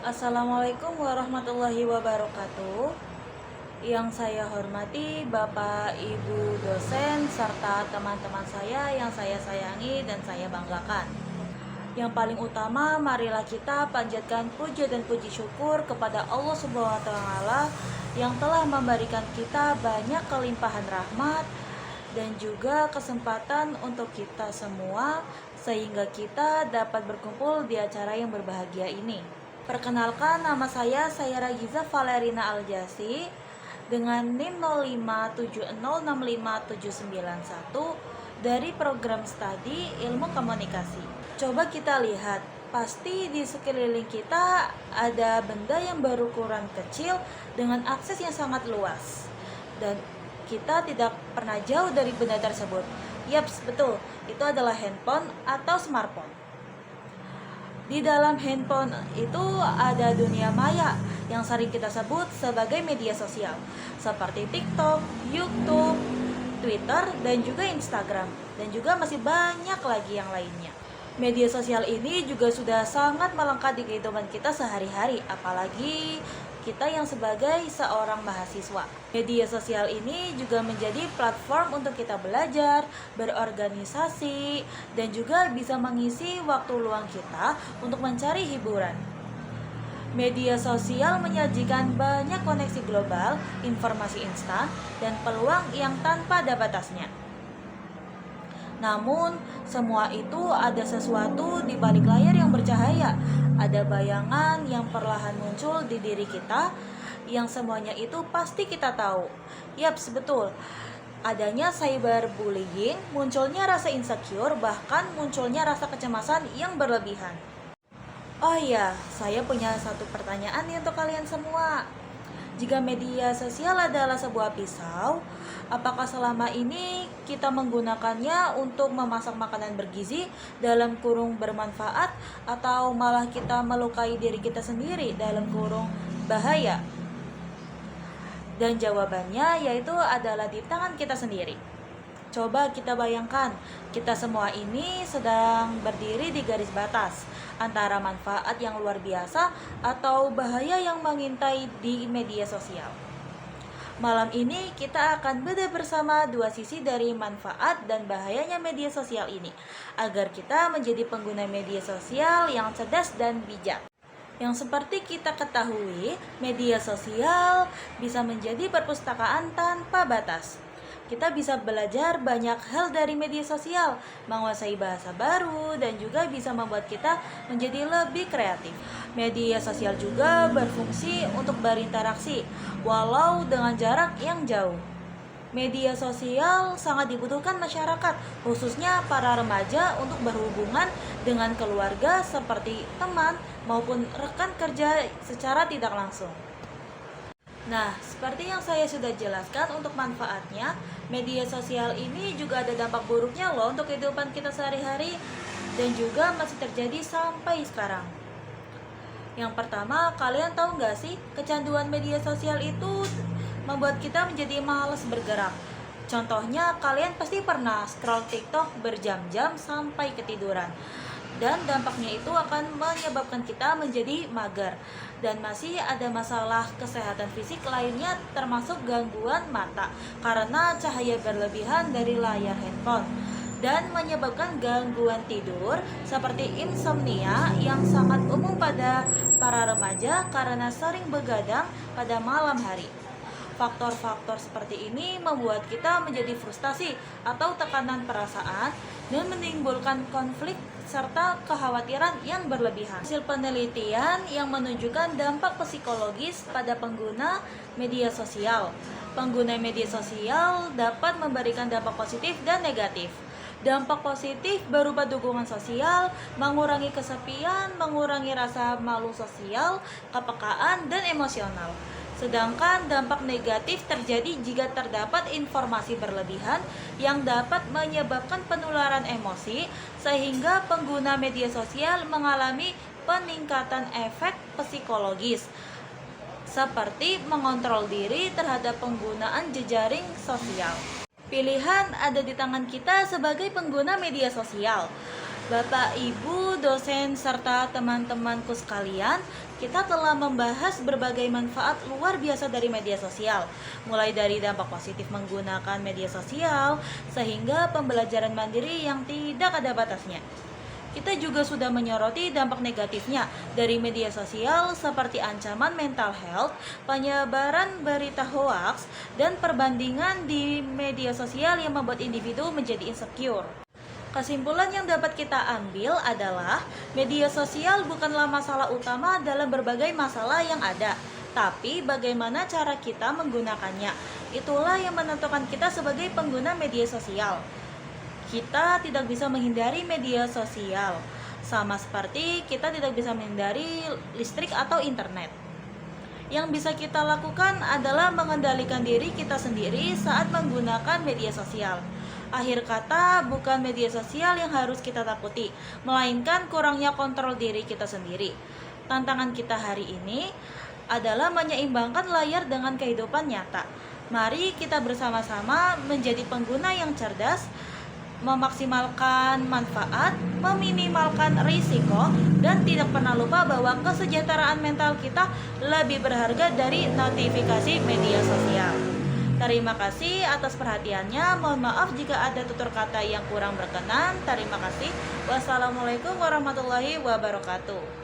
Assalamualaikum warahmatullahi wabarakatuh. Yang saya hormati Bapak, Ibu dosen, serta teman-teman saya yang saya sayangi dan saya banggakan. Yang paling utama, marilah kita panjatkan puja dan puji syukur kepada Allah Subhanahu wa taala yang telah memberikan kita banyak kelimpahan rahmat dan juga kesempatan untuk kita semua sehingga kita dapat berkumpul di acara yang berbahagia ini. Perkenalkan, nama saya Ragiza Valerina Aljasi dengan NIM 0570655791 dari program studi Ilmu Komunikasi. Coba kita lihat, pasti di sekeliling kita ada benda yang berukuran kecil dengan akses yang sangat luas. Dan kita tidak pernah jauh dari benda tersebut. Yaps, betul, itu adalah handphone atau smartphone. Di dalam handphone itu ada dunia maya yang sering kita sebut sebagai media sosial, seperti TikTok, YouTube, Twitter, dan juga Instagram, dan juga masih banyak lagi yang lainnya. Media sosial ini juga sudah sangat melekat di kehidupan kita sehari-hari, apalagi kita yang sebagai seorang mahasiswa. Media sosial ini juga menjadi platform untuk kita belajar, berorganisasi, dan juga bisa mengisi waktu luang kita untuk mencari hiburan. Media sosial menyajikan banyak koneksi global, informasi instan, dan peluang yang tanpa ada batasnya. Namun, semua itu ada sesuatu di balik layar yang bercahaya. Ada bayangan yang perlahan muncul di diri kita, yang semuanya itu pasti kita tahu. Yaps, betul. Adanya cyberbullying, munculnya rasa insecure, bahkan munculnya rasa kecemasan yang berlebihan. Oh iya, saya punya satu pertanyaan nih untuk kalian semua. Jika media sosial adalah sebuah pisau, apakah selama ini kita menggunakannya untuk memasak makanan bergizi dalam kurung bermanfaat, atau malah kita melukai diri kita sendiri dalam kurung bahaya? Dan jawabannya yaitu adalah di tangan kita sendiri. Coba kita bayangkan, kita semua ini sedang berdiri di garis batas antara manfaat yang luar biasa atau bahaya yang mengintai di media sosial. Malam ini kita akan bedah bersama dua sisi dari manfaat dan bahayanya media sosial ini, agar kita menjadi pengguna media sosial yang cerdas dan bijak. Yang seperti kita ketahui, media sosial bisa menjadi perpustakaan tanpa batas. Kita bisa belajar banyak hal dari media sosial, menguasai bahasa baru, dan juga bisa membuat kita menjadi lebih kreatif. Media sosial juga berfungsi untuk berinteraksi, walau dengan jarak yang jauh. Media sosial sangat dibutuhkan masyarakat, khususnya para remaja untuk berhubungan dengan keluarga seperti teman maupun rekan kerja secara tidak langsung. Nah, seperti yang saya sudah jelaskan untuk manfaatnya, media sosial ini juga ada dampak buruknya loh untuk kehidupan kita sehari-hari dan juga masih terjadi sampai sekarang. Yang pertama, kalian tahu nggak sih, kecanduan media sosial itu membuat kita menjadi malas bergerak. Contohnya, kalian pasti pernah scroll TikTok berjam-jam sampai ketiduran. Dan dampaknya itu akan menyebabkan kita menjadi mager. Dan masih ada masalah kesehatan fisik lainnya, termasuk gangguan mata karena cahaya berlebihan dari layar handphone, dan menyebabkan gangguan tidur seperti insomnia yang sangat umum pada para remaja karena sering begadang pada malam hari. Faktor-faktor seperti ini membuat kita menjadi frustasi atau tekanan perasaan dan menimbulkan konflik serta kekhawatiran yang berlebihan. Hasil penelitian yang menunjukkan dampak psikologis pada pengguna media sosial. Pengguna media sosial dapat memberikan dampak positif dan negatif. Dampak positif berupa dukungan sosial, mengurangi kesepian, mengurangi rasa malu sosial, kepekaan, dan emosional. Sedangkan dampak negatif terjadi jika terdapat informasi berlebihan yang dapat menyebabkan penularan emosi, sehingga pengguna media sosial mengalami peningkatan efek psikologis, seperti mengontrol diri terhadap penggunaan jejaring sosial. Pilihan ada di tangan kita sebagai pengguna media sosial. Bapak, Ibu, dosen, serta teman-temanku sekalian, kita telah membahas berbagai manfaat luar biasa dari media sosial, mulai dari dampak positif menggunakan media sosial, sehingga pembelajaran mandiri yang tidak ada batasnya. Kita juga sudah menyoroti dampak negatifnya dari media sosial seperti ancaman mental health, penyebaran berita hoaks, dan perbandingan di media sosial yang membuat individu menjadi insecure. Kesimpulan yang dapat kita ambil adalah media sosial bukanlah masalah utama dalam berbagai masalah yang ada, tapi bagaimana cara kita menggunakannya. Itulah yang menentukan kita sebagai pengguna media sosial. Kita tidak bisa menghindari media sosial, sama seperti kita tidak bisa menghindari listrik atau internet. Yang bisa kita lakukan adalah mengendalikan diri kita sendiri saat menggunakan media sosial. Akhir kata, bukan media sosial yang harus kita takuti, melainkan kurangnya kontrol diri kita sendiri. Tantangan kita hari ini adalah menyeimbangkan layar dengan kehidupan nyata. Mari kita bersama-sama menjadi pengguna yang cerdas, memaksimalkan manfaat, meminimalkan risiko, dan tidak pernah lupa bahwa kesejahteraan mental kita lebih berharga dari notifikasi media sosial. Terima kasih atas perhatiannya. Mohon maaf jika ada tutur kata yang kurang berkenan. Terima kasih. Wassalamualaikum warahmatullahi wabarakatuh.